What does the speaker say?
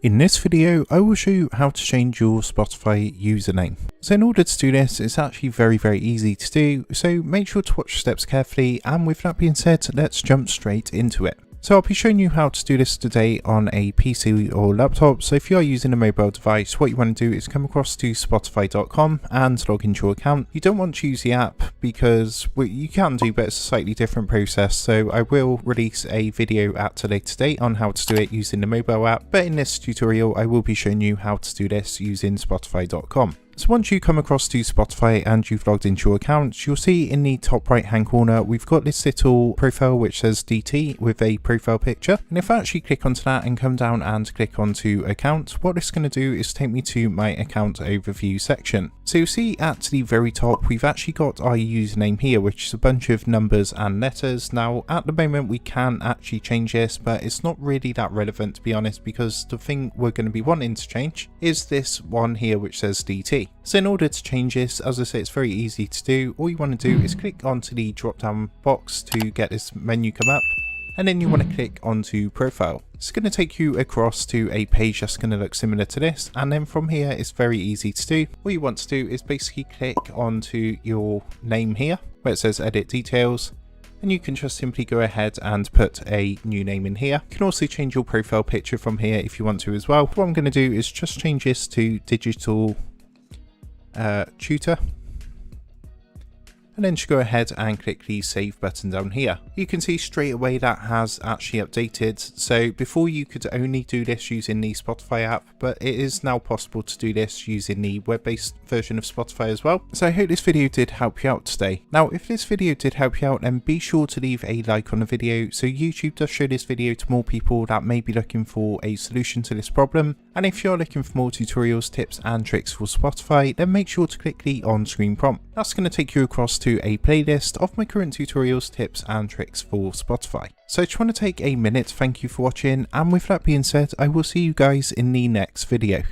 In this video, I will show you how to change your Spotify username. So in order to do this, it's actually very easy to do, so make sure to watch the steps carefully, and with that being said, let's jump straight into it. So I'll be showing you how to do this today on a PC or laptop. So if you are using a mobile device, what you want to do is come across to spotify.com and log into your account. You don't want to use the app because you can do, but it's a slightly different process. So I will release a video at a later date on how to do it using the mobile app, but in this tutorial I will be showing you how to do this using spotify.com. So once you come across to Spotify and you've logged into your account, you'll see in the top right hand corner we've got this little profile which says DT with a profile picture, and if I actually click onto that and come down and click onto account, what it's going to do is take me to my account overview section. So you'll see at the very top we've actually got our username here, which is a bunch of numbers and letters. Now at the moment we can actually change this, but it's not really that relevant to be honest, because the thing we're going to be wanting to change is this one here which says DT. So in order to change this, as I say, it's very easy to do. All you want to do is click onto the drop down box to get this menu come up, and then you want to click onto profile. It's going to take you across to a page that's going to look similar to this, and then from here it's very easy to do. All you want to do is basically click onto your name here where it says edit details, and you can just simply go ahead and put a new name in here. You can also change your profile picture from here if you want to as well. What I'm going to do is just change this to digital tutor, and then just go ahead and click the save button down here. You can see straight away that has actually updated. So before you could only do this using the Spotify app, but it is now possible to do this using the web-based version of Spotify as well. So I hope this video did help you out today. Now if this video did help you out, then be sure to leave a like on the video so YouTube does show this video to more people that may be looking for a solution to this problem. And if you're looking for more tutorials, tips and tricks for Spotify, then make sure to click the on-screen prompt. That's going to take you across to a playlist of my current tutorials, tips and tricks for Spotify. So I just want to take a minute to thank you for watching, and with that being said, I will see you guys in the next video.